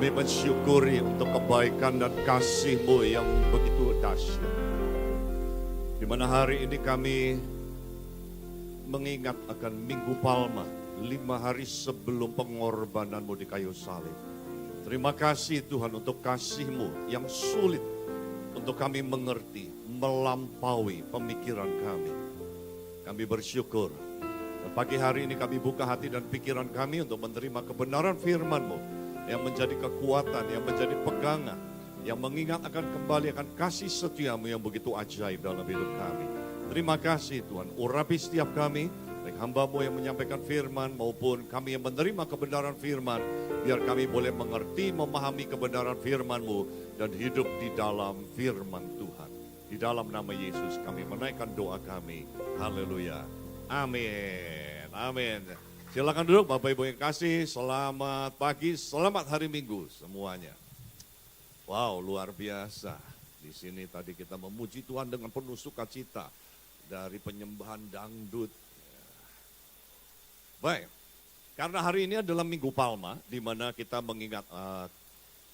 Kami mensyukuri untuk kebaikan dan kasih-Mu yang begitu dahsyat. Di mana hari ini kami mengingat akan Minggu Palma, 5 hari sebelum pengorbanan-Mu di kayu salib. Terima kasih Tuhan untuk kasih-Mu yang sulit untuk kami mengerti, melampaui pemikiran kami. Kami bersyukur. Dan pagi hari ini kami buka hati dan pikiran kami untuk menerima kebenaran firman-Mu yang menjadi kekuatan, yang menjadi pegangan, yang mengingat akan kembali akan kasih setia-Mu yang begitu ajaib dalam hidup kami. Terima kasih Tuhan, urapi setiap kami, baik hamba-Mu yang menyampaikan firman maupun kami yang menerima kebenaran firman, biar kami boleh mengerti, memahami kebenaran firman-Mu dan hidup di dalam firman Tuhan. Di dalam nama Yesus kami menaikkan doa kami. Haleluya. Amin. Amin. Silakan duduk Bapak Ibu yang kasih, selamat pagi, selamat hari Minggu semuanya. Wow, luar biasa. Di sini tadi kita memuji Tuhan dengan penuh sukacita dari penyembahan dangdut. Baik, karena hari ini adalah Minggu Palma, di mana kita mengingat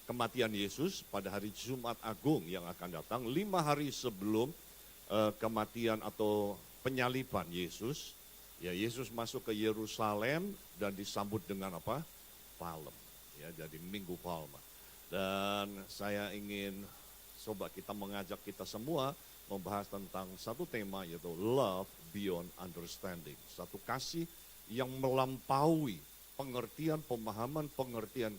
kematian Yesus pada hari Jumat Agung yang akan datang, 5 hari sebelum kematian atau penyaliban Yesus. Ya, Yesus masuk ke Yerusalem dan disambut dengan apa? Palem. Ya, jadi Minggu Palma. Dan saya ingin coba kita mengajak kita semua membahas tentang satu tema, yaitu love beyond understanding. Satu kasih yang melampaui pengertian, pemahaman, pengertian,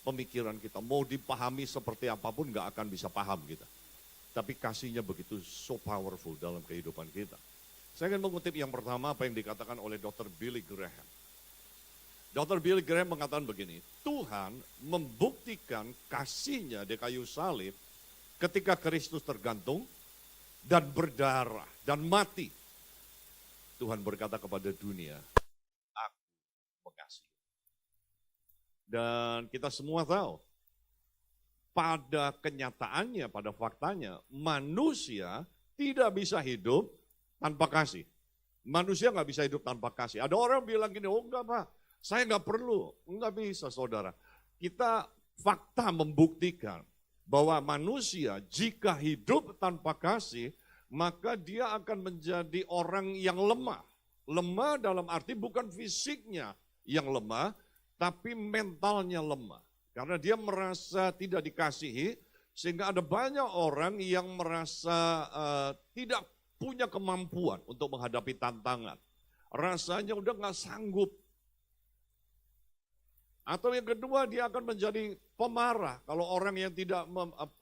pemikiran kita. Mau dipahami seperti apapun gak akan bisa paham kita. Tapi kasihnya begitu so powerful dalam kehidupan kita. Saya akan mengutip yang pertama apa yang dikatakan oleh Dr. Billy Graham. Dr. Billy Graham mengatakan begini, Tuhan membuktikan kasih-Nya di kayu salib ketika Kristus tergantung dan berdarah dan mati. Tuhan berkata kepada dunia, aku mengasihi. Dan kita semua tahu, pada kenyataannya, pada faktanya, manusia tidak bisa hidup tanpa kasih. Manusia nggak bisa hidup tanpa kasih. Ada orang bilang gini, oh enggak Pak, saya nggak perlu. Enggak bisa saudara. Kita fakta membuktikan bahwa manusia jika hidup tanpa kasih, maka dia akan menjadi orang yang lemah. Lemah dalam arti bukan fisiknya yang lemah, tapi mentalnya lemah. Karena dia merasa tidak dikasihi, sehingga ada banyak orang yang merasa tidak punya kemampuan untuk menghadapi tantangan. Rasanya udah gak sanggup. Atau yang kedua, dia akan menjadi pemarah. Kalau orang yang tidak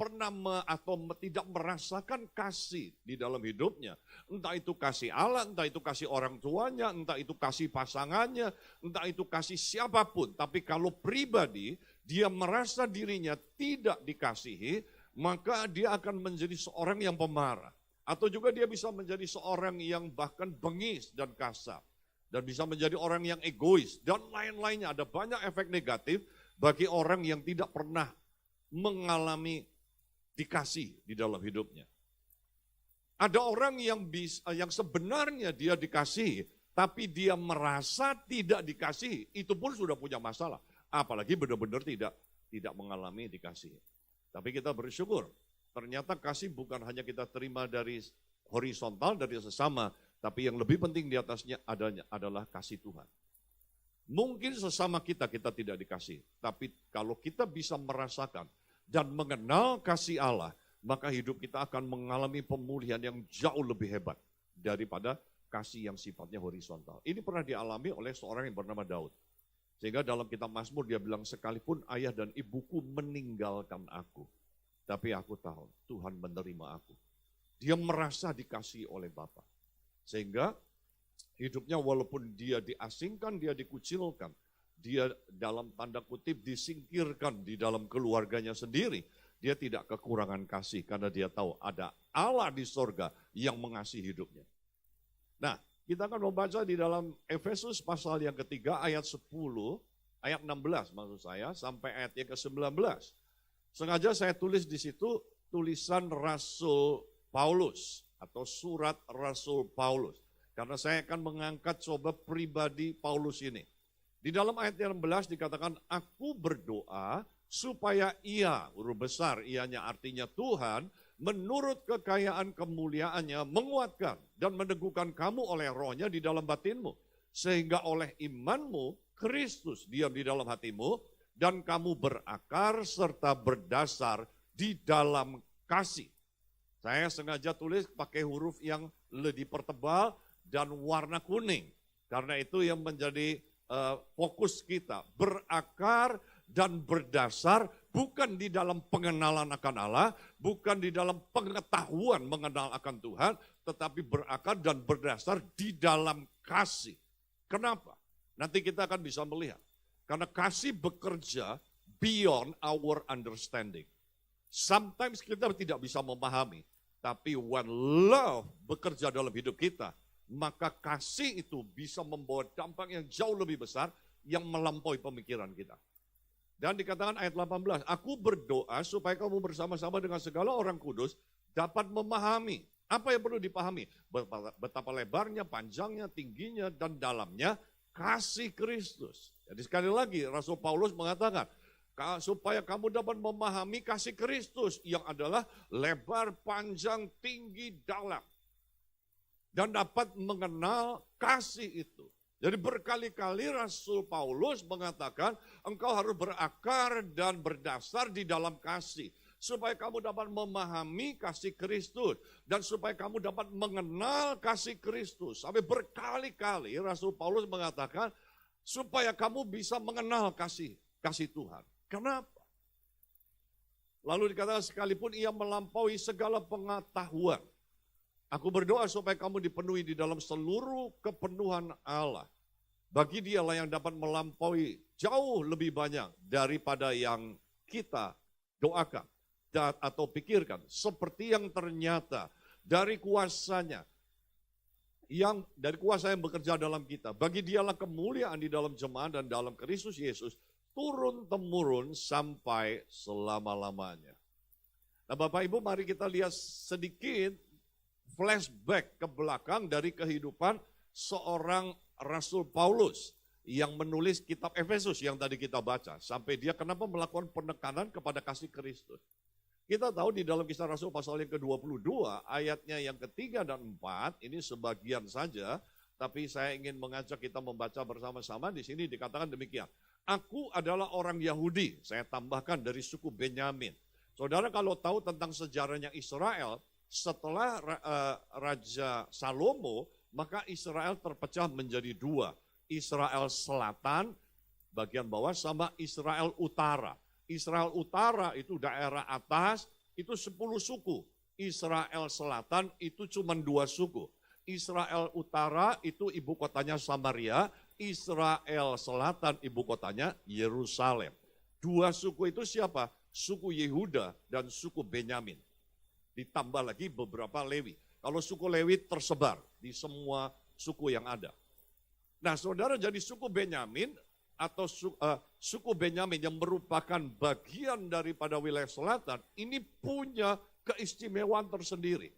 pernah atau tidak merasakan kasih di dalam hidupnya. Entah itu kasih Allah, entah itu kasih orang tuanya, entah itu kasih pasangannya, entah itu kasih siapapun. Tapi kalau pribadi, dia merasa dirinya tidak dikasihi, maka dia akan menjadi seorang yang pemarah. Atau juga dia bisa menjadi seorang yang bahkan bengis dan kasar. Dan bisa menjadi orang yang egois dan lain-lainnya. Ada banyak efek negatif bagi orang yang tidak pernah mengalami dikasih di dalam hidupnya. Ada orang yang sebenarnya dia dikasihi, tapi dia merasa tidak dikasihi. Itu pun sudah punya masalah. Apalagi benar-benar tidak mengalami dikasihi. Tapi kita bersyukur. Ternyata kasih bukan hanya kita terima dari horizontal, dari sesama, tapi yang lebih penting di atasnya adalah kasih Tuhan. Mungkin sesama kita tidak dikasih, tapi kalau kita bisa merasakan dan mengenal kasih Allah, maka hidup kita akan mengalami pemulihan yang jauh lebih hebat daripada kasih yang sifatnya horizontal. Ini pernah dialami oleh seorang yang bernama Daud. Sehingga dalam kitab Mazmur dia bilang, sekalipun ayah dan ibuku meninggalkan aku, tapi aku tahu Tuhan menerima aku. Dia merasa dikasihi oleh Bapa. Sehingga hidupnya walaupun dia diasingkan, dia dikucilkan, dia dalam tanda kutip disingkirkan di dalam keluarganya sendiri, dia tidak kekurangan kasih karena dia tahu ada Allah di sorga yang mengasihi hidupnya. Nah, kita akan membaca di dalam Efesus pasal yang ketiga ayat 10, ayat 16 maksud saya, sampai ayat yang ke-19. Sengaja saya tulis di situ tulisan Rasul Paulus atau surat Rasul Paulus. Karena saya akan mengangkat coba pribadi Paulus ini. Di dalam ayat yang 16 dikatakan, aku berdoa supaya ia, huruf besar, ianya artinya Tuhan, menurut kekayaan kemuliaannya menguatkan dan meneguhkan kamu oleh rohnya di dalam batinmu. Sehingga oleh imanmu, Kristus diam di dalam hatimu, dan kamu berakar serta berdasar di dalam kasih. Saya sengaja tulis pakai huruf yang lebih pertebal dan warna kuning. Karena itu yang menjadi fokus kita. Berakar dan berdasar bukan di dalam pengenalan akan Allah, bukan di dalam pengetahuan mengenal akan Tuhan, tetapi berakar dan berdasar di dalam kasih. Kenapa? Nanti kita akan bisa melihat. Karena kasih bekerja beyond our understanding. Sometimes kita tidak bisa memahami, tapi when love bekerja dalam hidup kita, maka kasih itu bisa membawa dampak yang jauh lebih besar yang melampaui pemikiran kita. Dan dikatakan ayat 18, aku berdoa supaya kamu bersama-sama dengan segala orang kudus dapat memahami. Apa yang perlu dipahami? Betapa lebarnya, panjangnya, tingginya, dan dalamnya kasih Kristus. Jadi sekali lagi Rasul Paulus mengatakan, supaya kamu dapat memahami kasih Kristus yang adalah lebar, panjang, tinggi, dalam. Dan dapat mengenal kasih itu. Jadi berkali-kali Rasul Paulus mengatakan engkau harus berakar dan berdasar di dalam kasih. Supaya kamu dapat memahami kasih Kristus. Dan supaya kamu dapat mengenal kasih Kristus. Sampai berkali-kali Rasul Paulus mengatakan supaya kamu bisa mengenal kasih Tuhan. Kenapa? Lalu dikatakan sekalipun ia melampaui segala pengetahuan. Aku berdoa supaya kamu dipenuhi di dalam seluruh kepenuhan Allah. Bagi dialah yang dapat melampaui jauh lebih banyak daripada yang kita doakan atau pikirkan. Seperti yang ternyata dari kuasanya, dari kuasa yang bekerja dalam kita. Bagi dialah kemuliaan di dalam jemaat dan dalam Kristus Yesus turun-temurun sampai selama-lamanya. Nah Bapak Ibu, mari kita lihat sedikit flashback ke belakang dari kehidupan seorang Rasul Paulus yang menulis kitab Efesus yang tadi kita baca. Sampai dia kenapa melakukan penekanan kepada kasih Kristus. Kita tahu di dalam Kisah Rasul pasal yang ke-22 ayatnya yang ketiga dan 4, ini sebagian saja, tapi saya ingin mengajak kita membaca bersama-sama. Di sini dikatakan demikian. Aku adalah orang Yahudi, saya tambahkan dari suku Benyamin. Saudara kalau tahu tentang sejarahnya Israel, setelah Raja Salomo, maka Israel terpecah menjadi dua. Israel Selatan, bagian bawah, sama Israel Utara. Israel Utara itu daerah atas, itu 10 suku. Israel Selatan itu cuma 2 suku. Israel Utara itu ibu kotanya Samaria, Israel Selatan ibu kotanya Yerusalem. 2 suku itu siapa? Suku Yehuda dan suku Benyamin. Ditambah lagi beberapa Lewi. Kalau suku Lewi tersebar di semua suku yang ada. Nah saudara, jadi suku Benyamin atau suku Benyamin yang merupakan bagian daripada wilayah selatan, ini punya keistimewaan tersendiri.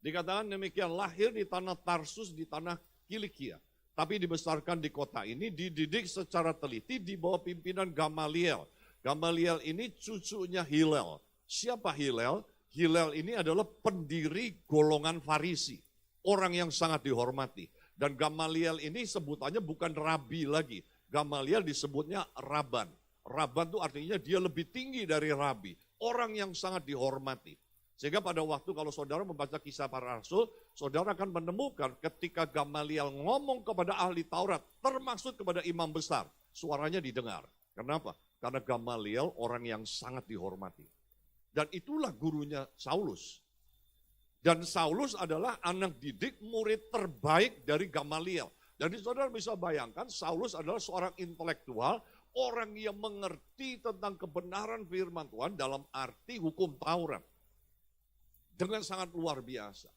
Dikatakan demikian, lahir di tanah Tarsus, di tanah Kilikia. Tapi dibesarkan di kota ini, dididik secara teliti di bawah pimpinan Gamaliel. Gamaliel ini cucunya Hillel. Siapa Hillel? Hillel ini adalah pendiri golongan Farisi, orang yang sangat dihormati. Dan Gamaliel ini sebutannya bukan rabi lagi, Gamaliel disebutnya Raban. Raban itu artinya dia lebih tinggi dari rabi, orang yang sangat dihormati. Sehingga pada waktu kalau saudara membaca Kisah Para Rasul, saudara akan menemukan ketika Gamaliel ngomong kepada ahli Taurat, termasuk kepada imam besar, suaranya didengar. Kenapa? Karena Gamaliel orang yang sangat dihormati. Dan itulah gurunya Saulus. Dan Saulus adalah anak didik murid terbaik dari Gamaliel. Jadi saudara bisa bayangkan Saulus adalah seorang intelektual, orang yang mengerti tentang kebenaran firman Tuhan dalam arti hukum Taurat. Dengan sangat luar biasa.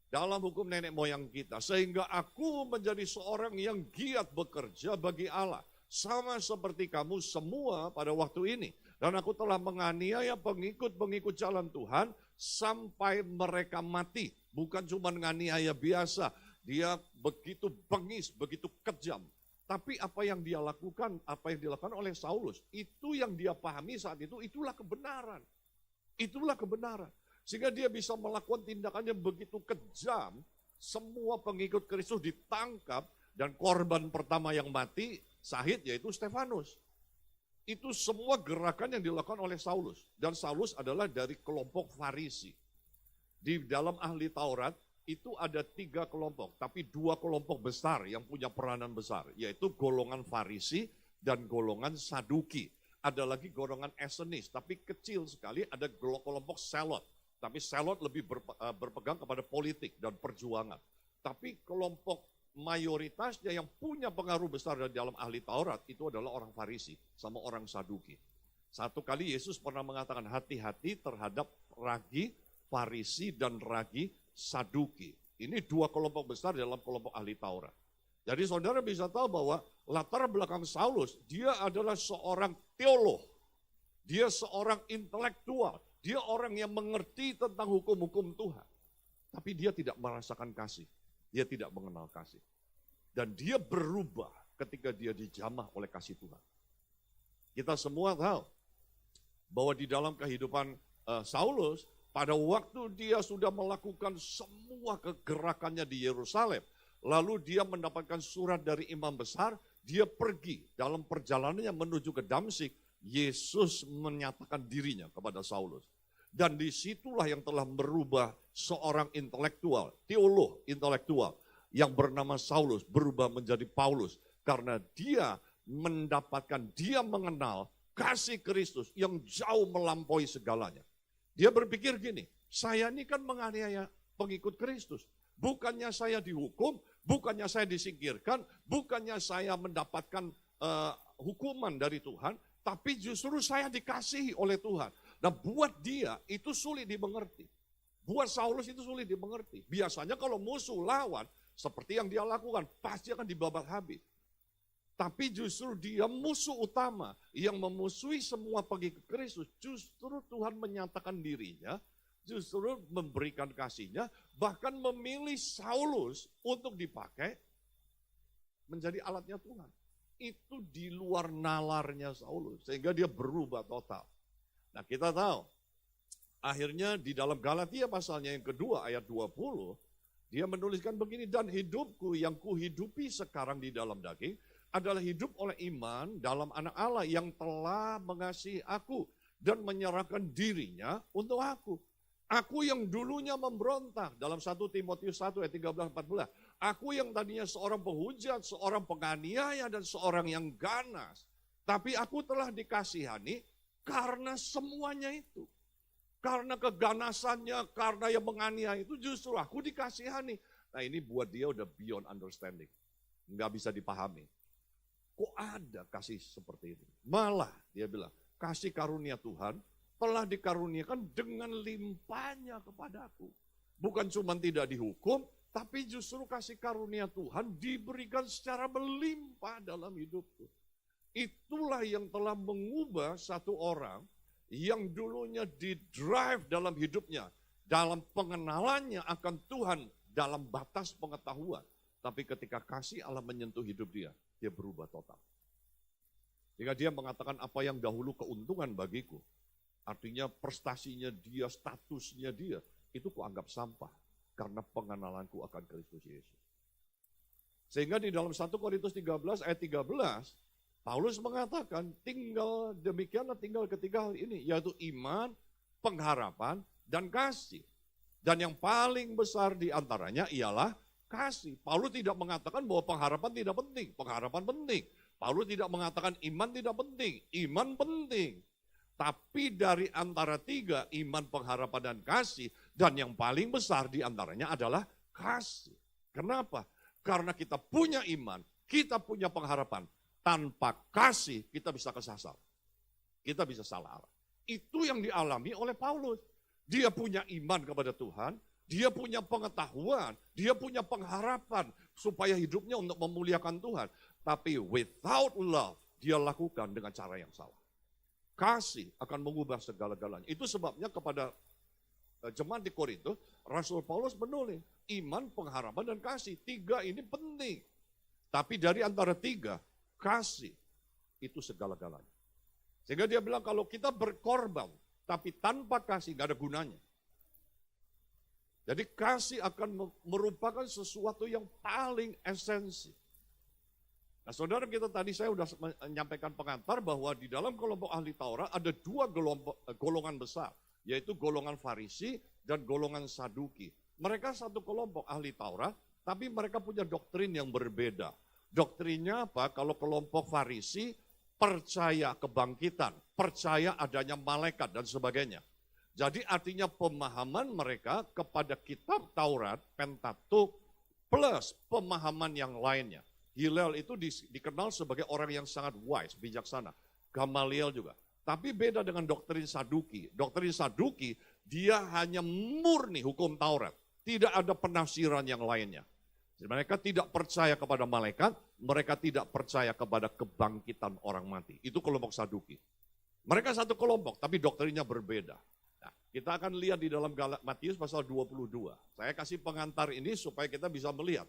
Dalam hukum nenek moyang kita. Sehingga aku menjadi seorang yang giat bekerja bagi Allah. Sama seperti kamu semua pada waktu ini. Dan aku telah menganiaya pengikut-pengikut jalan Tuhan sampai mereka mati. Bukan cuma menganiaya biasa. Dia begitu bengis, begitu kejam. Tapi apa yang dia lakukan, apa yang dilakukan oleh Saulus, itu yang dia pahami saat itu, itulah kebenaran. Itulah kebenaran. Sehingga dia bisa melakukan tindakannya begitu kejam, semua pengikut Kristus ditangkap, dan korban pertama yang mati, Syahid, yaitu Stefanus. Itu semua gerakan yang dilakukan oleh Saulus. Dan Saulus adalah dari kelompok Farisi. Di dalam ahli Taurat, itu ada 3 kelompok, tapi 2 kelompok besar yang punya peranan besar, yaitu golongan Farisi dan golongan Saduki. Ada lagi golongan Essenis, tapi kecil sekali, ada kelompok Selot. Tapi Selot lebih berpegang kepada politik dan perjuangan. Tapi kelompok mayoritasnya yang punya pengaruh besar di dalam ahli Taurat, itu adalah orang Farisi sama orang Saduki. Satu kali Yesus pernah mengatakan hati-hati terhadap ragi Farisi dan ragi Saduki. Ini 2 kelompok besar dalam kelompok ahli Taurat. Jadi saudara bisa tahu bahwa latar belakang Saulus, dia adalah seorang teolog. Dia seorang intelektual. Dia orang yang mengerti tentang hukum-hukum Tuhan. Tapi dia tidak merasakan kasih. Dia tidak mengenal kasih. Dan dia berubah ketika dia dijamah oleh kasih Tuhan. Kita semua tahu bahwa di dalam kehidupan Saulus, pada waktu dia sudah melakukan semua kegerakannya di Yerusalem, lalu dia mendapatkan surat dari imam besar, dia pergi dalam perjalanannya menuju ke Damsyik, Yesus menyatakan dirinya kepada Saulus. Dan disitulah yang telah merubah seorang intelektual, teolog intelektual, yang bernama Saulus berubah menjadi Paulus. Karena dia mengenal kasih Kristus yang jauh melampaui segalanya. Dia berpikir gini, saya ini kan menganiaya pengikut Kristus. Bukannya saya dihukum, bukannya saya disingkirkan, bukannya saya mendapatkan hukuman dari Tuhan, tapi justru saya dikasihi oleh Tuhan. Nah buat dia itu sulit dimengerti. Buat Saulus itu sulit dimengerti. Biasanya kalau musuh lawan, seperti yang dia lakukan, pasti akan dibabat habis. Tapi justru dia musuh utama yang memusuhi semua pengikut Kristus. Justru Tuhan menyatakan dirinya, justru memberikan kasihnya, bahkan memilih Saulus untuk dipakai menjadi alatnya Tuhan. Itu di luar nalarnya Saulus, sehingga dia berubah total. Nah kita tahu, akhirnya di dalam Galatia pasalnya yang kedua ayat 20, dia menuliskan begini, dan hidupku yang kuhidupi sekarang di dalam daging, adalah hidup oleh iman dalam anak Allah yang telah mengasihi aku dan menyerahkan dirinya untuk aku. Aku yang dulunya memberontak dalam 1 Timotius 1 ayat 13-14. Aku yang tadinya seorang penghujat, seorang penganiaya dan seorang yang ganas. Tapi aku telah dikasihani karena semuanya itu. Karena keganasannya, karena yang menganiaya itu justru aku dikasihani. Nah ini buat dia udah beyond understanding. Nggak bisa dipahami. Kok ada kasih seperti ini? Malah dia bilang, kasih karunia Tuhan telah dikaruniakan dengan limpahnya kepadaku. Bukan cuma tidak dihukum, tapi justru kasih karunia Tuhan diberikan secara melimpah dalam hidupku. Itulah yang telah mengubah satu orang yang dulunya didrive dalam hidupnya, dalam pengenalannya akan Tuhan, dalam batas pengetahuan. Tapi ketika kasih Allah menyentuh hidup dia berubah total. Jika dia mengatakan apa yang dahulu keuntungan bagiku, artinya prestasinya dia, statusnya dia, itu kuanggap sampah karena pengenalanku akan Kristus Yesus. Sehingga di dalam 1 Korintus 13 ayat 13, Paulus mengatakan tinggal demikianlah tinggal ketiga hal ini, yaitu iman, pengharapan, dan kasih. Dan yang paling besar di antaranya ialah kasih. Paulus tidak mengatakan bahwa pengharapan tidak penting. Pengharapan penting. Paulus tidak mengatakan iman tidak penting. Iman penting. Tapi dari antara 3, iman, pengharapan, dan kasih. Dan yang paling besar di antaranya adalah kasih. Kenapa? Karena kita punya iman, kita punya pengharapan. Tanpa kasih kita bisa kesasar. Kita bisa salah arah. Itu yang dialami oleh Paulus. Dia punya iman kepada Tuhan. Dia punya pengetahuan, dia punya pengharapan supaya hidupnya untuk memuliakan Tuhan. Tapi without love, dia lakukan dengan cara yang salah. Kasih akan mengubah segala-galanya. Itu sebabnya kepada jemaat di Korintus, Rasul Paulus menulis, iman, pengharapan, dan kasih. 3 ini penting. Tapi dari antara tiga, kasih itu segala-galanya. Sehingga dia bilang kalau kita berkorban, tapi tanpa kasih gak ada gunanya. Jadi kasih akan merupakan sesuatu yang paling esensi. Nah saudara kita tadi saya sudah menyampaikan pengantar bahwa di dalam kelompok ahli Taurat ada dua golongan besar. Yaitu golongan Farisi dan golongan Saduki. Mereka satu kelompok ahli Taurat, tapi mereka punya doktrin yang berbeda. Doktrinnya apa? Kalau kelompok Farisi percaya kebangkitan, percaya adanya malaikat dan sebagainya. Jadi artinya pemahaman mereka kepada kitab Taurat, Pentateuch, plus pemahaman yang lainnya. Hillel itu dikenal sebagai orang yang sangat wise, bijaksana. Gamaliel juga. Tapi beda dengan doktrin Saduki. Doktrin Saduki, dia hanya murni hukum Taurat. Tidak ada penafsiran yang lainnya. Mereka tidak percaya kepada malaikat, mereka tidak percaya kepada kebangkitan orang mati. Itu kelompok Saduki. Mereka satu kelompok, tapi doktrinnya berbeda. Nah, kita akan lihat di dalam Matius pasal 22. Saya kasih pengantar ini supaya kita bisa melihat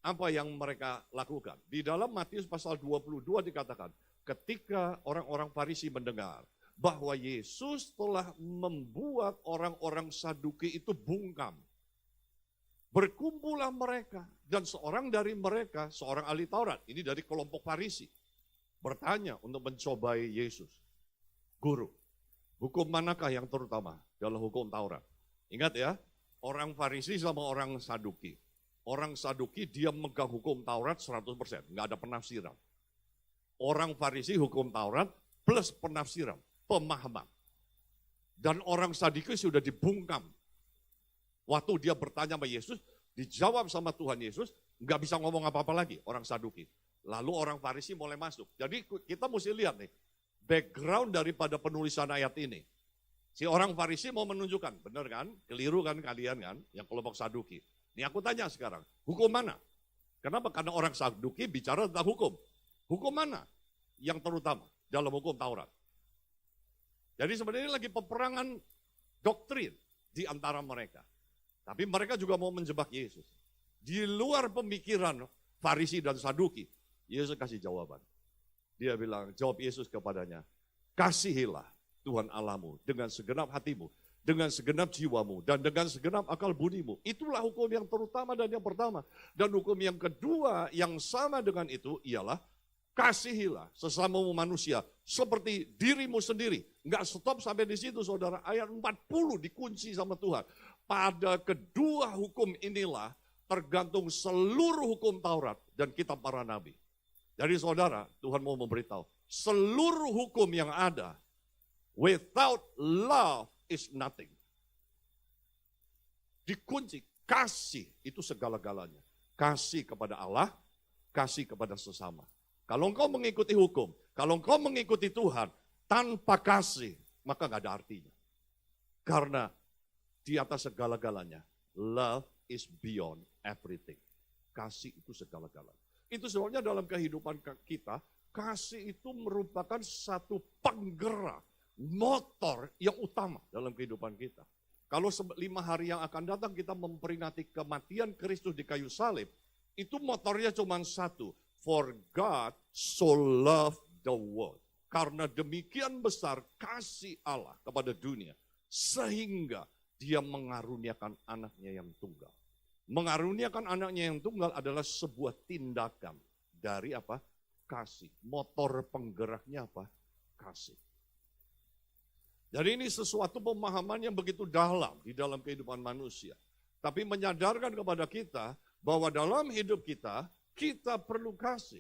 apa yang mereka lakukan. Di dalam Matius pasal 22 dikatakan, ketika orang-orang Farisi mendengar bahwa Yesus telah membuat orang-orang Saduki itu bungkam. Berkumpullah mereka, dan seorang dari mereka, seorang ahli Taurat, ini dari kelompok Farisi, bertanya untuk mencobai Yesus. Guru, hukum manakah yang terutama dalam hukum Taurat? Ingat ya, orang Farisi sama orang Saduki. Orang Saduki dia megang hukum Taurat 100%, nggak ada penafsiran. Orang Farisi hukum Taurat plus penafsiran, pemahaman. Dan orang Saduki sudah dibungkam. Waktu dia bertanya sama Yesus, dijawab sama Tuhan Yesus, nggak bisa ngomong apa-apa lagi orang Saduki. Lalu orang Farisi mulai masuk. Jadi kita mesti lihat nih, background daripada penulisan ayat ini. Si orang Farisi mau menunjukkan, benar kan? Keliru kan kalian kan, yang kelompok Saduki. Ini aku tanya sekarang, hukum mana? Kenapa? Karena orang Saduki bicara tentang hukum. Hukum mana yang terutama dalam hukum Taurat? Jadi sebenarnya lagi peperangan doktrin di antara mereka. Tapi mereka juga mau menjebak Yesus. Di luar pemikiran Farisi dan Saduki, Yesus kasih jawaban. Dia bilang, jawab Yesus kepadanya, kasihilah Tuhan Allahmu dengan segenap hatimu, dengan segenap jiwamu, dan dengan segenap akal budimu. Itulah hukum yang terutama dan yang pertama. Dan hukum yang kedua yang sama dengan itu ialah kasihilah sesamamu manusia seperti dirimu sendiri. Enggak stop sampai di situ saudara. Ayat 40 dikunci sama Tuhan. Pada kedua hukum inilah tergantung seluruh hukum Taurat dan kitab para nabi. Jadi saudara, Tuhan mau memberitahu, seluruh hukum yang ada, without love is nothing. Dikunci, kasih itu segala-galanya. Kasih kepada Allah, kasih kepada sesama. Kalau engkau mengikuti hukum, kalau engkau mengikuti Tuhan, tanpa kasih, maka gak ada artinya. Karena di atas segala-galanya, love is beyond everything. Kasih itu segala-galanya. Itu sebabnya dalam kehidupan kita, kasih itu merupakan satu penggerak, motor yang utama dalam kehidupan kita. Kalau 5 hari yang akan datang kita memperingati kematian Kristus di kayu salib, itu motornya cuma satu. For God so loved the world. Karena demikian besar kasih Allah kepada dunia, sehingga dia mengaruniakan anaknya yang tunggal. Mengaruniakan anaknya yang tunggal adalah sebuah tindakan dari apa? Kasih. Motor penggeraknya apa? Kasih. Jadi ini sesuatu pemahaman yang begitu dalam di dalam kehidupan manusia. Tapi menyadarkan kepada kita bahwa dalam hidup kita, kita perlu kasih.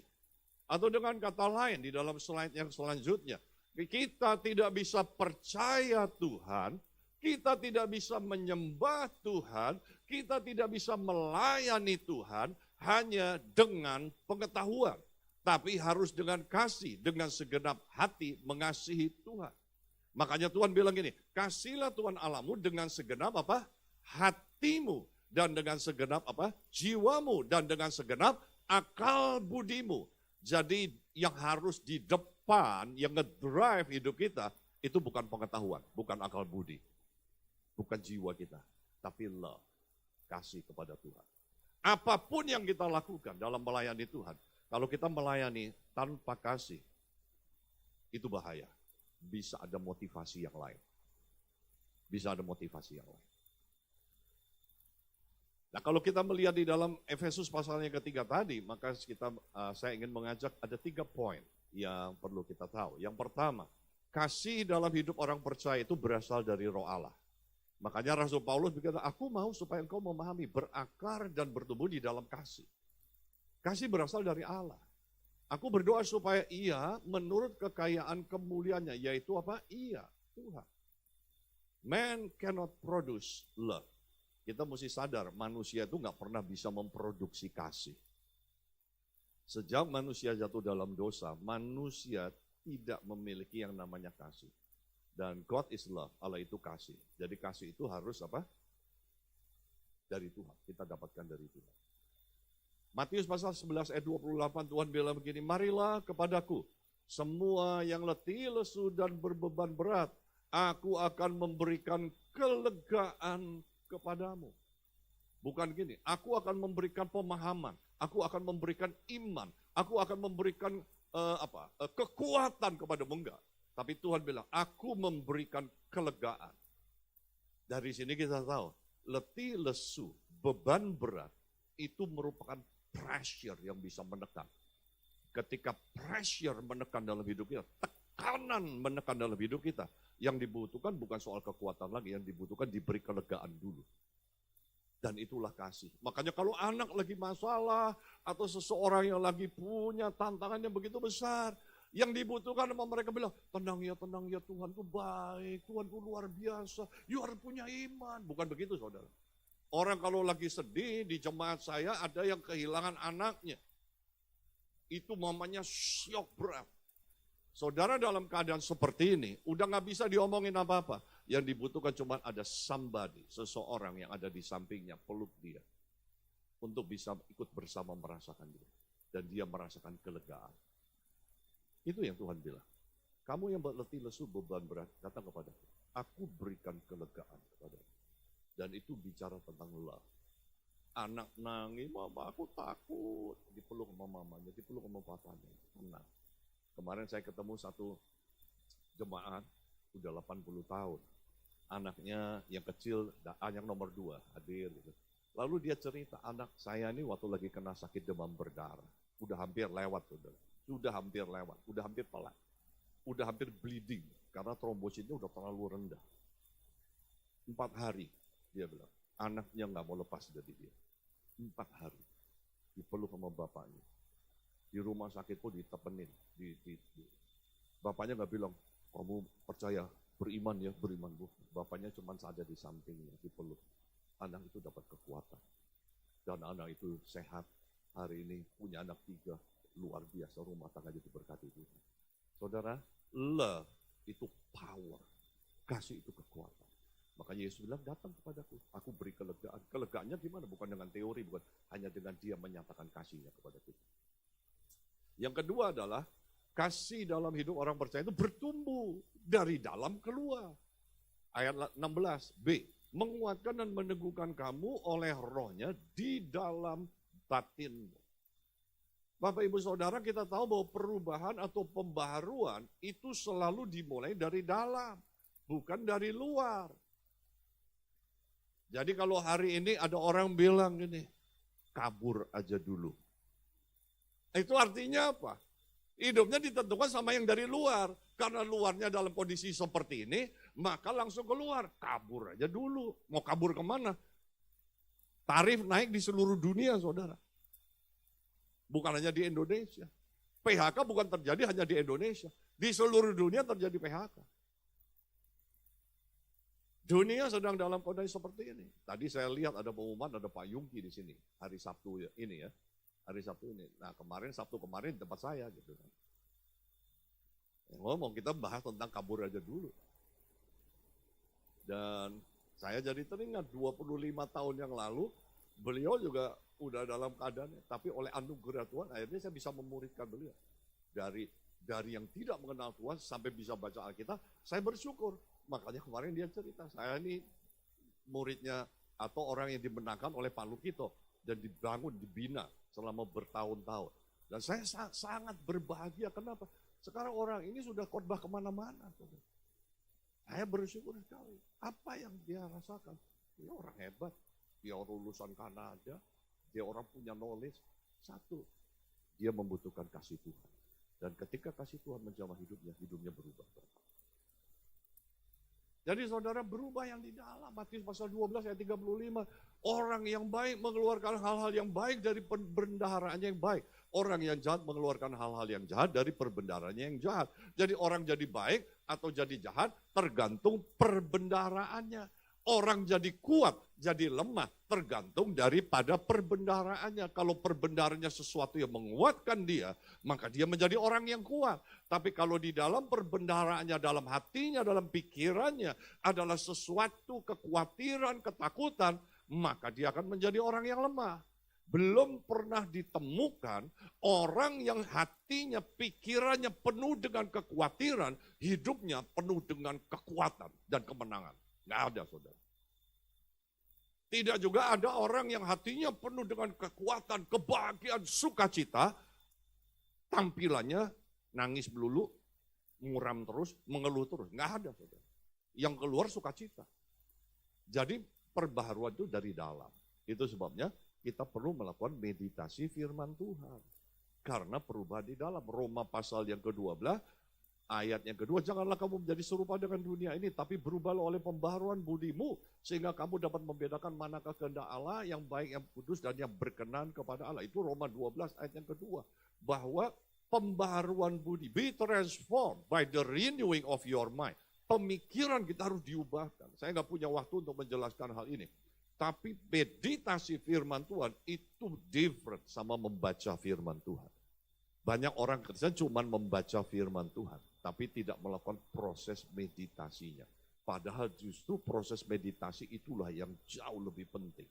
Atau dengan kata lain di dalam slide yang selanjutnya, kita tidak bisa percaya Tuhan, kita tidak bisa menyembah Tuhan, kita tidak bisa melayani Tuhan hanya dengan pengetahuan. Tapi harus dengan kasih, dengan segenap hati mengasihi Tuhan. Makanya Tuhan bilang gini, kasihlah Tuhan Allahmu dengan segenap apa? Hatimu, dan dengan segenap apa? Jiwamu, dan dengan segenap akal budimu. Jadi yang harus di depan, yang ngedrive hidup kita, itu bukan pengetahuan, bukan akal budi, bukan jiwa kita, tapi love, kasih kepada Tuhan. Apapun yang kita lakukan dalam melayani Tuhan, Kalau kita melayani tanpa kasih, itu bahaya. Bisa ada motivasi yang lain. Bisa ada motivasi yang lain. Nah, kalau kita melihat di dalam Efesus pasalnya ketiga tadi, maka saya ingin mengajak ada 3 poin yang perlu kita tahu. Yang pertama, kasih dalam hidup orang percaya itu berasal dari Roh Allah. Makanya Rasul Paulus berkata, aku mau supaya engkau memahami, berakar dan bertumbuh di dalam kasih. Kasih berasal dari Allah. Aku berdoa supaya ia menurut kekayaan kemuliaannya, yaitu apa? Ia, Tuhan. Man cannot produce love. Kita mesti sadar, manusia itu nggak pernah bisa memproduksi kasih. Sejak manusia jatuh dalam dosa, manusia tidak memiliki yang namanya kasih. Dan God is love, Allah itu kasih. Jadi kasih itu harus apa? Dari Tuhan, kita dapatkan dari Tuhan. Matius pasal 11 ayat 28, Tuhan bilang begini, marilah kepadaku, semua yang letih, lesu, dan berbeban berat, aku akan memberikan kelegaan kepadamu. Bukan gini, aku akan memberikan pemahaman, aku akan memberikan iman, aku akan memberikan kekuatan kepadamu, enggak. Tapi Tuhan bilang, aku memberikan kelegaan. Dari sini kita tahu, letih, lesu, beban berat, itu merupakan pressure yang bisa menekan. Ketika pressure menekan dalam hidup kita, tekanan menekan dalam hidup kita, yang dibutuhkan bukan soal kekuatan lagi, yang dibutuhkan diberi kelegaan dulu. Dan itulah kasih. Makanya kalau anak lagi masalah, atau seseorang yang lagi punya tantangan yang begitu besar, yang dibutuhkan sama mereka bilang, tenang ya Tuhanku baik, Tuhanku luar biasa, you harus punya iman. Bukan begitu saudara. Orang kalau lagi sedih di jemaat saya ada yang kehilangan anaknya. Itu mamanya syok berat. Saudara dalam keadaan seperti ini, udah gak bisa diomongin apa-apa. Yang dibutuhkan cuma ada somebody, seseorang yang ada di sampingnya, peluk dia. Untuk bisa ikut bersama merasakan dia. Dan dia merasakan kelegaan. Itu yang Tuhan bilang. Kamu yang letih lesu beban berat, datang kepadaku. Aku berikan kelegaan kepadamu. Dan itu bicara tentang love. Anak nangis, mama aku takut. Dipeluk sama mamanya, dipeluk sama papanya. Tenang. Kemarin saya ketemu satu jemaat, udah 80 tahun. Anaknya yang kecil, yang nomor 2, hadir. Gitu. Lalu dia cerita, anak saya ini waktu lagi kena sakit demam berdarah. Udah hampir lewat, sudah hampir lewat, udah hampir pelan. Udah hampir bleeding, karena trombositnya udah terlalu rendah. 4 hari, dia bilang, anaknya nggak mau lepas dari dia. 4 hari, dipeluk sama bapaknya. Di rumah sakit pun ditepenin. Bapaknya nggak bilang, kamu percaya, beriman ya, beriman bu. Bapaknya cuma saja di sampingnya, dipeluk. Anak itu dapat kekuatan. Dan anak itu sehat. Hari ini punya anak 3, luar biasa, rumah tangganya diberkati Tuhan. Saudara, love itu power. Kasih itu kekuatan. Makanya Yesus bilang, datang kepadaku, aku beri kelegaan. Kelegaannya gimana? Bukan dengan teori, bukan hanya dengan dia menyatakan kasihnya kepada kita. Yang kedua adalah, kasih dalam hidup orang percaya itu bertumbuh dari dalam keluar. Ayat 16b, menguatkan dan meneguhkan kamu oleh rohnya di dalam batinmu. Bapak ibu saudara, kita tahu bahwa perubahan atau pembaharuan itu selalu dimulai dari dalam, bukan dari luar. Jadi kalau hari ini ada orang bilang gini, kabur aja dulu. Itu artinya apa? Hidupnya ditentukan sama yang dari luar. Karena luarnya dalam kondisi seperti ini, maka langsung keluar. Kabur aja dulu. Mau kabur kemana? Tarif naik di seluruh dunia, saudara. Bukan hanya di Indonesia. PHK bukan terjadi hanya di Indonesia. Di seluruh dunia terjadi PHK. Dunia sedang dalam kondisi seperti ini. Tadi saya lihat ada pengumuman, ada Pak Yungki di sini. Hari Sabtu ini ya. Hari Sabtu ini. Nah Sabtu kemarin di tempat saya gitu kan. Ngomong kita bahas tentang kabur aja dulu. Dan saya jadi teringat 25 tahun yang lalu, beliau juga udah dalam keadaan, tapi oleh anugerah Tuhan akhirnya saya bisa memuridkan beliau. Dari yang tidak mengenal Tuhan sampai bisa baca Alkitab, saya bersyukur. Makanya kemarin dia cerita, saya ini muridnya atau orang yang dimenangkan oleh Pak Lukito dan dibangun, dibina selama bertahun-tahun. Dan saya sangat berbahagia, kenapa? Sekarang orang ini sudah khotbah kemana-mana. Saya bersyukur sekali. Apa yang dia rasakan? Dia orang hebat, dia orang lulusan Kanada, dia orang punya knowledge. Satu, dia membutuhkan kasih Tuhan. Dan ketika kasih Tuhan menjamah hidupnya, hidupnya berubah. Jadi saudara, berubah yang di dalam. Matius pasal 12 ayat 35. Orang yang baik mengeluarkan hal-hal yang baik dari perbendaharaannya yang baik. Orang yang jahat mengeluarkan hal-hal yang jahat dari perbendaharaannya yang jahat. Jadi orang jadi baik atau jadi jahat tergantung perbendaharaannya. Orang jadi kuat, jadi lemah, tergantung daripada perbendaharaannya. Kalau perbendaharaannya sesuatu yang menguatkan dia, maka dia menjadi orang yang kuat. Tapi kalau di dalam perbendaharaannya, dalam hatinya, dalam pikirannya, adalah sesuatu kekhawatiran, ketakutan, maka dia akan menjadi orang yang lemah. Belum pernah ditemukan orang yang hatinya, pikirannya penuh dengan kekhawatiran, hidupnya penuh dengan kekuatan dan kemenangan. Nggak ada, saudara. Tidak juga ada orang yang hatinya penuh dengan kekuatan, kebahagiaan, sukacita, tampilannya nangis melulu, muram terus, mengeluh terus. Nggak ada, saudara. Yang keluar sukacita. Jadi perbaharuan itu dari dalam. Itu sebabnya kita perlu melakukan meditasi firman Tuhan. Karena perubahan di dalam. Roma pasal yang ke-12, ayat yang kedua, janganlah kamu menjadi serupa dengan dunia ini, tapi berubahlah oleh pembaharuan budimu, sehingga kamu dapat membedakan manakah kehendak Allah yang baik, yang kudus, dan yang berkenan kepada Allah. Itu Roma 12 ayat yang kedua. Bahwa pembaharuan budi, be transformed by the renewing of your mind. Pemikiran kita harus diubahkan. Saya nggak punya waktu untuk menjelaskan hal ini. Tapi meditasi firman Tuhan itu different sama membaca firman Tuhan. Banyak orang Kristen cuma membaca firman Tuhan, tapi tidak melakukan proses meditasinya. Padahal justru proses meditasi itulah yang jauh lebih penting.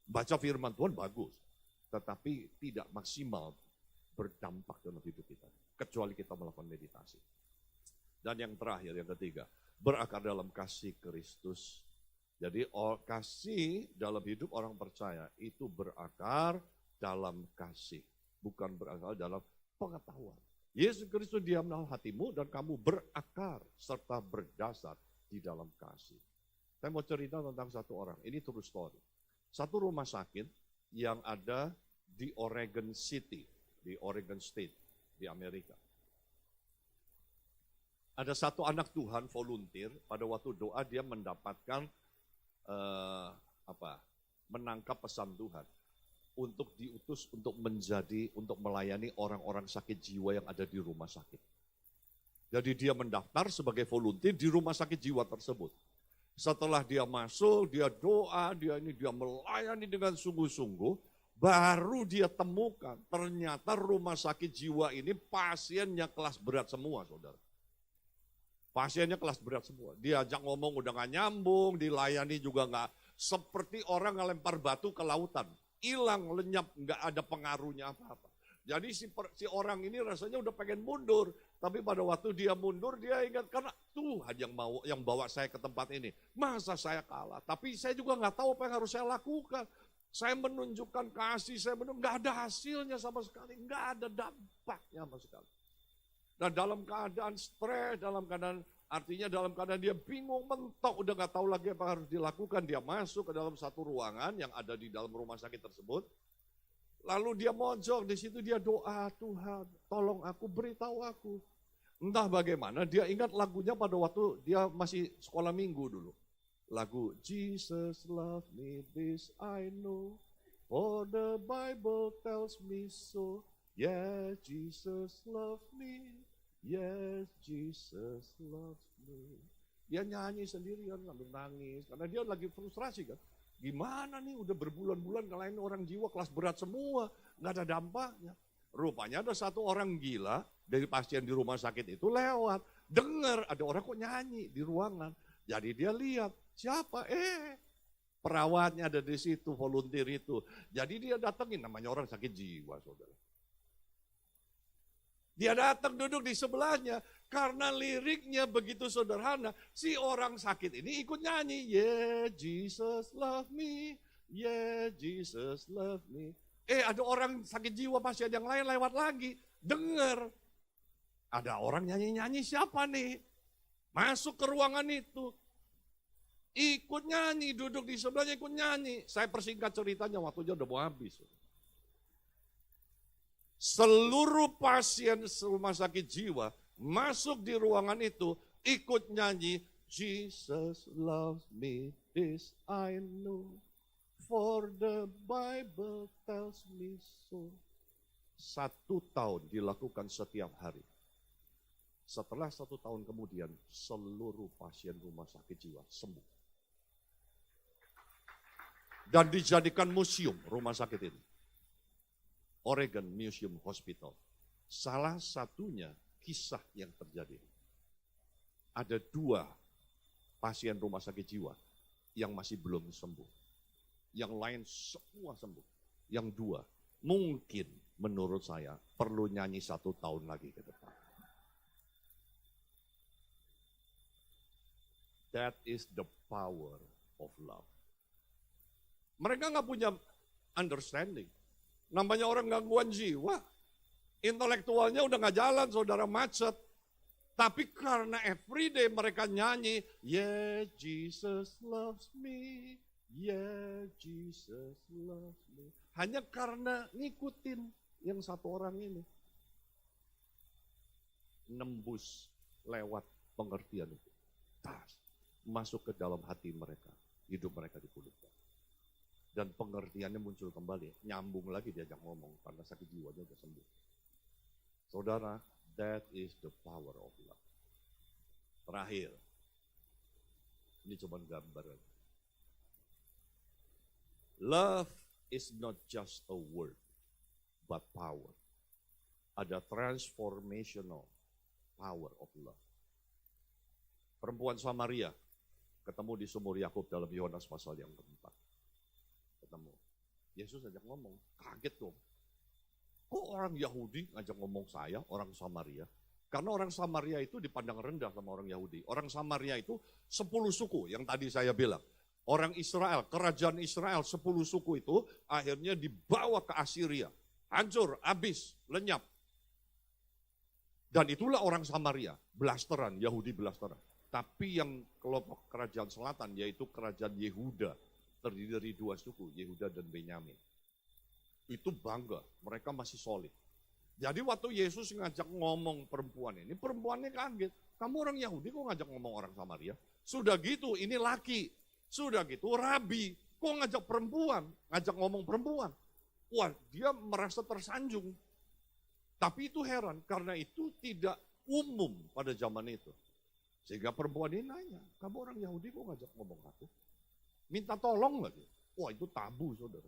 Baca firman Tuhan bagus, tetapi tidak maksimal berdampak dalam hidup kita, kecuali kita melakukan meditasi. Dan yang terakhir, yang ketiga, berakar dalam kasih Kristus. Jadi kasih dalam hidup orang percaya itu berakar dalam kasih, bukan berakar dalam pengetahuan. Yesus Kristus diam dalam hatimu dan kamu berakar serta berdasar di dalam kasih. Saya mau cerita tentang satu orang, ini true story. Satu rumah sakit yang ada di Oregon City, di Oregon State, di Amerika. Ada satu anak Tuhan volunteer, pada waktu doa dia mendapatkan menangkap pesan Tuhan untuk diutus untuk melayani orang-orang sakit jiwa yang ada di rumah sakit. Jadi dia mendaftar sebagai volunteer di rumah sakit jiwa tersebut. Setelah dia masuk, dia doa, dia melayani dengan sungguh-sungguh, baru dia temukan ternyata rumah sakit jiwa ini pasiennya kelas berat semua, saudara. Pasiennya kelas berat semua. Diajak ngomong udah gak nyambung, dilayani juga gak, seperti orang ngelempar batu ke lautan. Hilang, lenyap, nggak ada pengaruhnya apa-apa. Jadi si orang ini rasanya udah pengen mundur, tapi pada waktu dia mundur dia ingat karena Tuhan yang bawa saya ke tempat ini. Masa saya kalah? Tapi saya juga nggak tahu apa yang harus saya lakukan. Saya menunjukkan kasih, nggak ada hasilnya sama sekali, nggak ada dampaknya sama sekali. Nah dalam keadaan stres, artinya dalam keadaan dia bingung, mentok, udah gak tahu lagi apa yang harus dilakukan. Dia masuk ke dalam satu ruangan yang ada di dalam rumah sakit tersebut. Lalu dia mojok, di situ dia doa, Tuhan tolong aku, beritahu aku. Entah bagaimana, dia ingat lagunya pada waktu dia masih sekolah minggu dulu. Lagu Jesus love me, this I know, for the Bible tells me so. Yes, Jesus love me. Yes, Jesus loves me. Dia nyanyi sendirian sambil nangis, karena dia lagi frustrasi kan. Gimana nih udah berbulan-bulan ngelain orang jiwa kelas berat semua, gak ada dampaknya. Rupanya ada satu orang gila dari pasien di rumah sakit itu lewat. Dengar ada orang kok nyanyi di ruangan. Jadi dia lihat, siapa? Perawatnya ada di situ, volunteer itu. Jadi dia datengin, namanya orang sakit jiwa, saudara. Dia datang duduk di sebelahnya, karena liriknya begitu sederhana, si orang sakit ini ikut nyanyi, yeah Jesus love me, yeah Jesus love me. Ada orang sakit jiwa, pasien yang lain lewat lagi. Dengar. Ada orang nyanyi-nyanyi, siapa nih? Masuk ke ruangan itu. Ikut nyanyi, duduk di sebelahnya ikut nyanyi. Saya persingkat ceritanya, waktunya udah mau habis. Seluruh pasien rumah sakit jiwa masuk di ruangan itu, ikut nyanyi, Jesus loves me, this I know, for the Bible tells me so. 1 tahun dilakukan setiap hari. Setelah 1 tahun kemudian, seluruh pasien rumah sakit jiwa sembuh. Dan dijadikan museum rumah sakit ini. Oregon Museum Hospital. Salah satunya kisah yang terjadi. Ada 2 pasien rumah sakit jiwa yang masih belum sembuh. Yang lain semua sembuh. Yang 2 mungkin menurut saya perlu nyanyi 1 tahun lagi ke depan. That is the power of love. Mereka nggak punya understanding. Namanya orang gangguan jiwa. Intelektualnya udah nggak jalan, saudara, macet. Tapi karena everyday mereka nyanyi, yeah Jesus loves me, yeah Jesus loves me. Hanya karena ngikutin yang 1 orang ini. Nembus lewat pengertian itu. Masuk ke dalam hati mereka. Hidup mereka dipulihkan. Dan pengertiannya muncul kembali. Nyambung lagi diajak ngomong karena sakit jiwanya udah sembuh. Saudara, that is the power of love. Terakhir. Ini cuma gambaran. Love is not just a word, but power. Ada transformational power of love. Perempuan Samaria ketemu di sumur Yakub dalam Yohanes pasal yang keempat. Ketemu. Yesus ajak ngomong, kaget dong. Kok orang Yahudi ngajak ngomong saya, orang Samaria? Karena orang Samaria itu dipandang rendah sama orang Yahudi. Orang Samaria itu 10 suku yang tadi saya bilang. Orang Israel, kerajaan Israel 10 suku itu akhirnya dibawa ke Assyria. Hancur, habis, lenyap. Dan itulah orang Samaria, blasteran, Yahudi blasteran. Tapi yang kelompok kerajaan selatan yaitu kerajaan Yehuda. Terdiri dari 2 suku, Yehuda dan Benyamin. Itu bangga, mereka masih solid. Jadi waktu Yesus ngajak ngomong perempuannya kaget. Kamu orang Yahudi kok ngajak ngomong orang Samaria? Sudah gitu, ini laki. Sudah gitu, rabi. Kok ngajak perempuan? Ngajak ngomong perempuan. Wah, dia merasa tersanjung. Tapi itu heran, karena itu tidak umum pada zaman itu. Sehingga perempuan ini nanya, kamu orang Yahudi kok ngajak ngomong aku? Minta tolong lagi. Wah, itu tabu, saudara.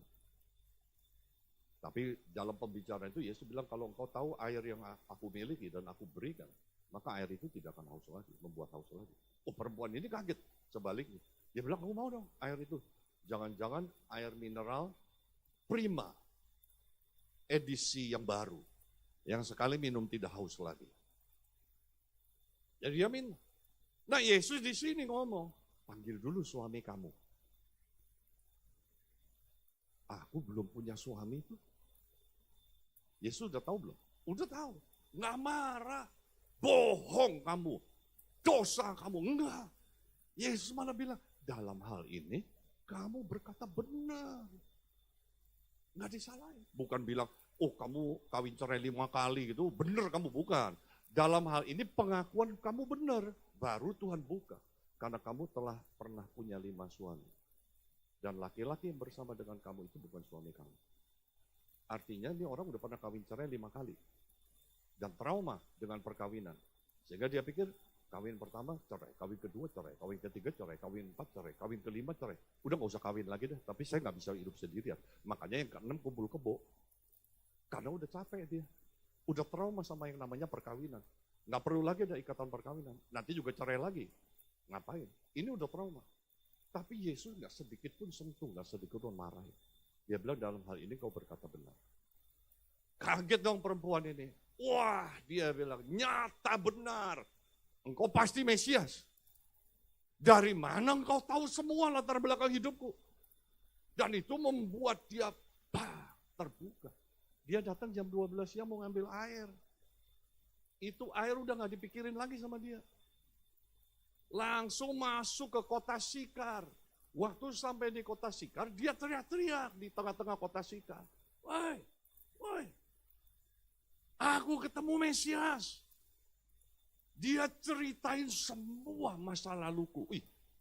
Tapi dalam pembicaraan itu Yesus bilang, kalau engkau tahu air yang aku miliki dan aku berikan, maka air itu tidak akan haus lagi, membuat haus lagi. Oh, perempuan ini kaget, sebaliknya. Dia bilang, aku mau dong air itu. Jangan-jangan air mineral prima, edisi yang baru, yang sekali minum tidak haus lagi. Jadi dia minum. Nah, Yesus di sini ngomong, panggil dulu suami kamu. Aku belum punya suami itu. Yesus udah tahu belum? Udah tahu. Nggak marah. Bohong kamu. Dosa kamu. Enggak. Yesus malah bilang, dalam hal ini kamu berkata benar. Nggak disalahin. Bukan bilang, oh kamu kawin cerai 5 kali gitu. Benar kamu, bukan. Dalam hal ini pengakuan kamu benar. Baru Tuhan buka. Karena kamu telah pernah punya 5 suami. Dan laki-laki yang bersama dengan kamu itu bukan suami kamu. Artinya ini orang udah pernah kawin cerai 5 kali. Dan trauma dengan perkawinan. Sehingga dia pikir, kawin pertama cerai, kawin kedua cerai, kawin ketiga cerai, kawin 4 cerai, kawin kelima cerai. Udah gak usah kawin lagi deh, tapi saya gak bisa hidup sendirian. Makanya yang ke-6 kumpul kebo. Karena udah capek dia. Udah trauma sama yang namanya perkawinan. Gak perlu lagi ada ikatan perkawinan. Nanti juga cerai lagi. Ngapain? Ini udah trauma. Tapi Yesus gak sedikit pun sentuh, gak sedikit pun marahin. Dia bilang dalam hal ini kau berkata benar. Kaget dong perempuan ini. Wah, dia bilang nyata benar. Engkau pasti Mesias. Dari mana engkau tahu semua latar belakang hidupku? Dan itu membuat dia terbuka. Dia datang jam 12 siang mau ngambil air. Itu air udah gak dipikirin lagi sama dia. Langsung masuk ke kota Sikar. Waktu sampai di kota Sikar, dia teriak-teriak di tengah-tengah kota Sikar. Woi, woi, aku ketemu Mesias. Dia ceritain semua masa laluku.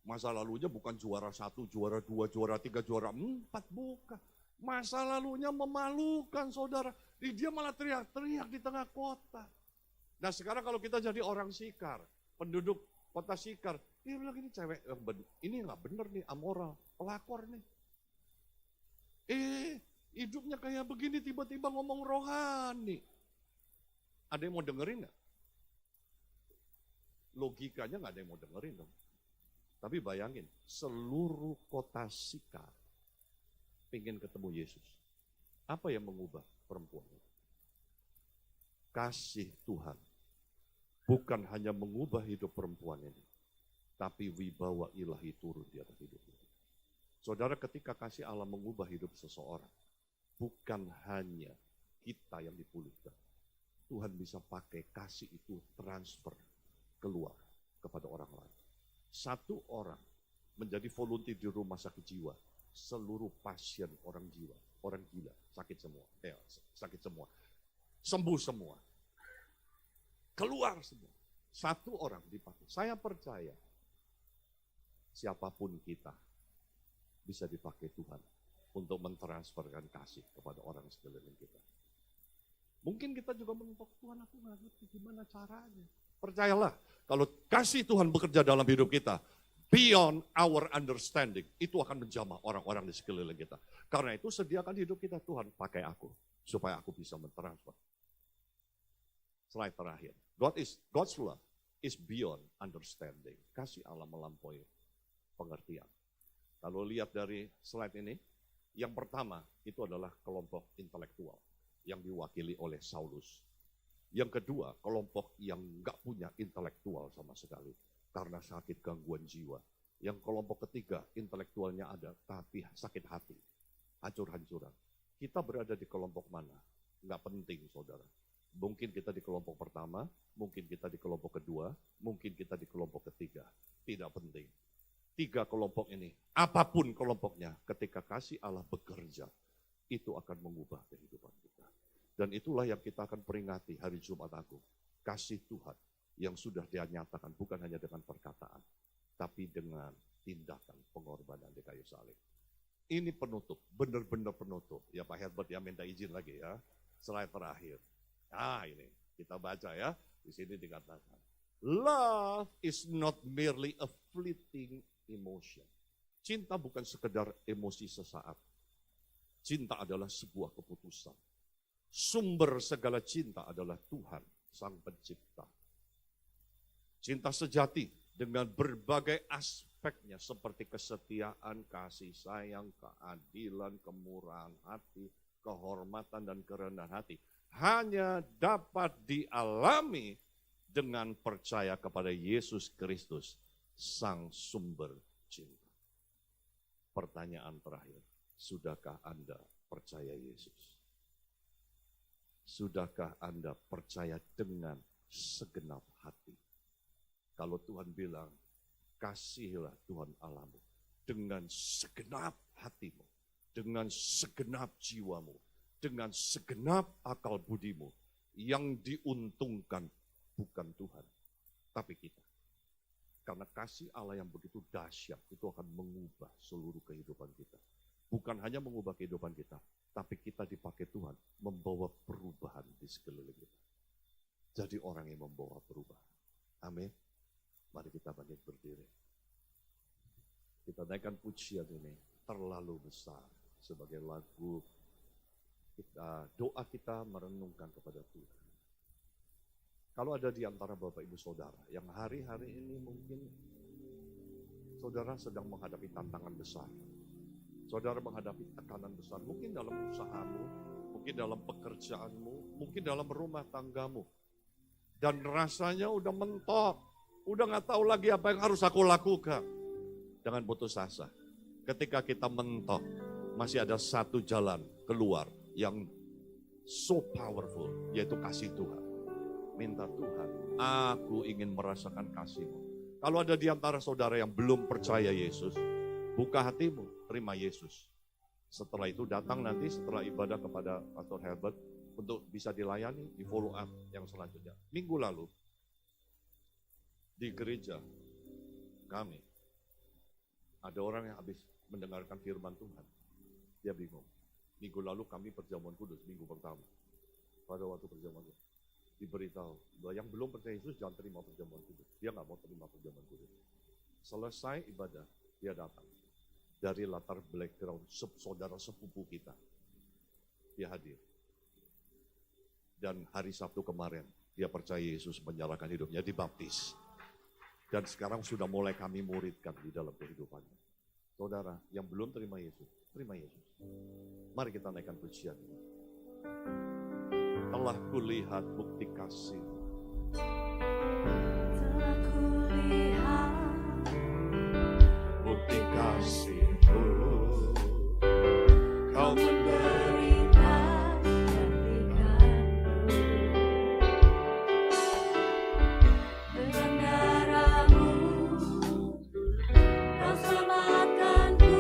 Masa lalunya bukan juara 1, juara 2, juara 3, juara 4, bukan. Masa lalunya memalukan, saudara. Dia malah teriak-teriak di tengah kota. Nah sekarang kalau kita jadi orang Sikar, penduduk kota Sikar, dia bilang ini cewek, ini nggak bener nih, amoral, pelakor nih. Hidupnya kayak begini tiba-tiba ngomong rohani. Ada yang mau dengerin nggak? Logikanya nggak ada yang mau dengerin dong. Tapi bayangin, seluruh kota Sikar pengen ketemu Yesus. Apa yang mengubah perempuan itu? Kasih Tuhan. Bukan hanya mengubah hidup perempuan ini, tapi wibawa ilahi turun di atas hidup itu. Saudara, ketika kasih Allah mengubah hidup seseorang, bukan hanya kita yang dipulihkan. Tuhan bisa pakai kasih itu transfer keluar kepada orang lain. Satu orang menjadi volunteer di rumah sakit jiwa, seluruh pasien orang jiwa, orang gila, sakit semua, sembuh semua. Keluar semua. Satu orang dipakai. Saya percaya siapapun kita bisa dipakai Tuhan untuk mentransferkan kasih kepada orang sekeliling kita. Mungkin kita juga mentok, Tuhan aku nggak ngerti gimana caranya. Percayalah, kalau kasih Tuhan bekerja dalam hidup kita, beyond our understanding, itu akan menjamah orang-orang di sekeliling kita. Karena itu sediakan hidup kita, Tuhan pakai aku, supaya aku bisa mentransfer. Slide terakhir. God's love is beyond understanding. Kasih Allah melampaui pengertian. Kalau lihat dari slide ini, yang pertama itu adalah kelompok intelektual yang diwakili oleh Saulus. Yang kedua, kelompok yang nggak punya intelektual sama sekali karena sakit gangguan jiwa. Yang kelompok ketiga, intelektualnya ada tapi sakit hati, hancur-hancuran. Kita berada di kelompok mana? Nggak penting, saudara. Mungkin kita di kelompok pertama, mungkin kita di kelompok kedua, mungkin kita di kelompok ketiga. Tidak penting. Tiga kelompok ini, apapun kelompoknya, ketika kasih Allah bekerja, itu akan mengubah kehidupan kita. Dan itulah yang kita akan peringati hari Jumat Agung. Kasih Tuhan yang sudah dia nyatakan bukan hanya dengan perkataan, tapi dengan tindakan pengorbanan di kayu salib. Ini penutup, benar-benar penutup. Ya Pak Herbert ya minta izin lagi ya. Slide terakhir. Nah ini, kita baca ya. Di sini dikatakan, love is not merely a fleeting emotion. Cinta bukan sekedar emosi sesaat. Cinta adalah sebuah keputusan. Sumber segala cinta adalah Tuhan, Sang Pencipta. Cinta sejati dengan berbagai aspeknya seperti kesetiaan, kasih sayang, keadilan, kemurahan hati, kehormatan, dan kerendahan hati. Hanya dapat dialami dengan percaya kepada Yesus Kristus, Sang Sumber Cinta. Pertanyaan terakhir, sudahkah Anda percaya Yesus? Sudahkah Anda percaya dengan segenap hati? Kalau Tuhan bilang, kasihilah Tuhan Allahmu dengan segenap hatimu, dengan segenap jiwamu, dengan segenap akal budimu, yang diuntungkan bukan Tuhan, tapi kita. Karena kasih Allah yang begitu dahsyat itu akan mengubah seluruh kehidupan kita. Bukan hanya mengubah kehidupan kita, tapi kita dipakai Tuhan membawa perubahan di sekeliling kita. Jadi orang yang membawa perubahan. Amin. Mari kita bangkit berdiri. Kita naikkan pujian ini, terlalu besar sebagai lagu kita, doa kita merenungkan kepada Tuhan. Kalau ada di antara Bapak Ibu Saudara yang hari-hari ini mungkin saudara sedang menghadapi tantangan besar. Saudara menghadapi tekanan besar, mungkin dalam usahamu, mungkin dalam pekerjaanmu, mungkin dalam rumah tanggamu. Dan rasanya udah mentok, udah gak tahu lagi apa yang harus aku lakukan. Jangan putus asa. Ketika kita mentok, masih ada satu jalan keluar yang so powerful, yaitu kasih Tuhan. Minta Tuhan, aku ingin merasakan kasih-Mu. Kalau ada di antara saudara yang belum percaya Yesus, buka hatimu, terima Yesus. Setelah itu datang nanti setelah ibadah kepada Pastor Herbert untuk bisa dilayani, di follow up yang selanjutnya. Minggu lalu, di gereja kami, ada orang yang habis mendengarkan firman Tuhan. Dia bingung. Minggu lalu kami perjamuan kudus, minggu pertama. Pada waktu perjamuan kudus, diberitahu bahwa yang belum percaya Yesus jangan terima perjamuan kudus. Dia nggak mau terima perjamuan kudus. Selesai ibadah, dia datang. Dari latar background saudara sepupu kita. Dia hadir. Dan hari Sabtu kemarin, dia percaya Yesus, menyerahkan hidupnya, dibaptis. Dan sekarang sudah mulai kami muridkan di dalam kehidupannya. Saudara yang belum terima Yesus, terima Yesus. Mari kita naikkan pujian ini. Telah kulihat bukti kasih. Telah kulihat Bukti kasih-Mu. Kau menderita gantikanku. Dengan darah-Mu Kau selamatkanku.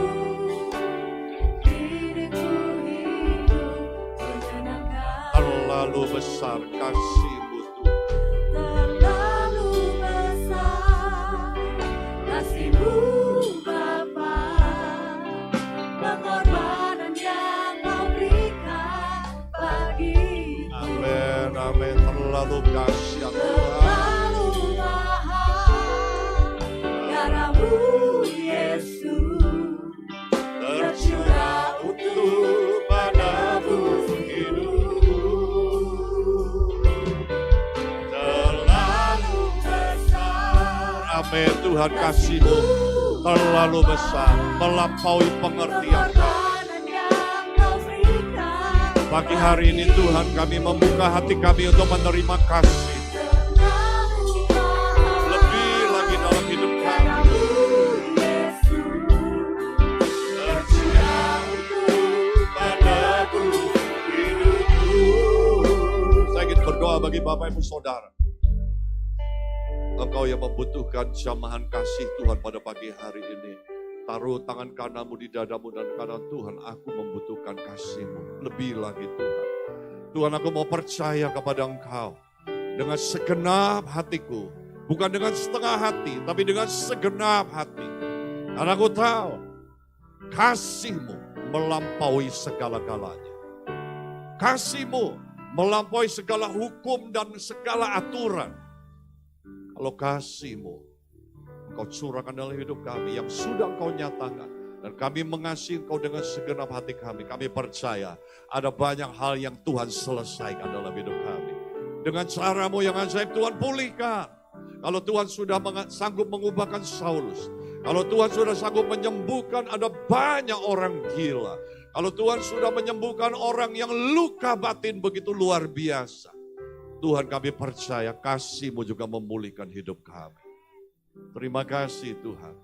Diriku hidup menyenangkan. terlalu besar kasih-Mu Tuhan. Terlalu besar kasih-Mu Bapa, pengorbanan yang Kau berikan bagiku. Amin, amin. Terlalu dahsyat Tuhan. Terlalu mahal darah-Mu Yesus tercurah untuk menebus hidupku. Terlalu besar Amin, Tuhan kasih-Mu terlalu besar, melampaui pengertian kami. pengorbanan yang Kau berikan. Pagi hari ini Tuhan, kami membuka hati kami untuk menerima kasih. Terlalu mahal Lebih lagi dalam hidup kami. darah-Mu Yesus tercurah untuk menebus hidupku. Saya ingin berdoa bagi Bapak Ibu Saudara. Engkau yang membutuhkan jamahan kasih Tuhan pada pagi hari ini. Taruh tangan kananmu di dadamu dan katakan, Tuhan, aku membutuhkan kasih-Mu. Lebih lagi Tuhan. Tuhan, aku mau percaya kepada Engkau. Dengan segenap hatiku. Bukan dengan setengah hati, tapi dengan segenap hati. Karena aku tahu, kasih-Mu melampaui segala-galanya. Kasih-Mu melampaui segala hukum dan segala aturan. Kalau kasih-Mu, Engkau curahkan dalam hidup kami yang sudah Engkau nyatakan. Dan kami mengasihi Engkau dengan segenap hati kami. Kami percaya ada banyak hal yang Tuhan selesaikan dalam hidup kami. Dengan cara-Mu yang ajaib Tuhan pulihkan. Kalau Tuhan sudah sanggup mengubahkan Saulus. Kalau Tuhan sudah sanggup menyembuhkan ada banyak orang gila. Kalau Tuhan sudah menyembuhkan orang yang luka batin begitu luar biasa. Tuhan, kami percaya kasih-Mu juga memulihkan hidup kami. Terima kasih Tuhan.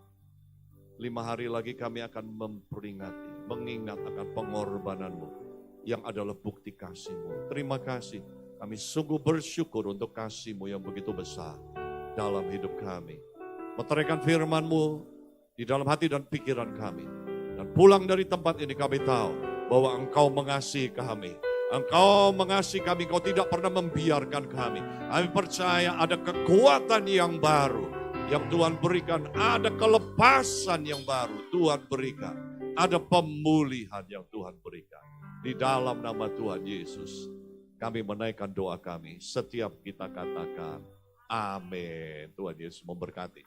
5 hari lagi kami akan memperingati, mengingat akan pengorbanan-Mu yang adalah bukti kasih-Mu. Terima kasih. Kami sungguh bersyukur untuk kasih-Mu yang begitu besar dalam hidup kami. Meteraikan firman-Mu di dalam hati dan pikiran kami. Dan pulang dari tempat ini kami tahu bahwa Engkau mengasihi kami. Engkau mengasihi kami, Engkau tidak pernah membiarkan kami. Kami percaya ada kekuatan yang baru yang Tuhan berikan. Ada kelepasan yang baru Tuhan berikan. Ada pemulihan yang Tuhan berikan. Di dalam nama Tuhan Yesus, kami menaikkan doa kami. Setiap kita katakan, amin. Tuhan Yesus memberkati.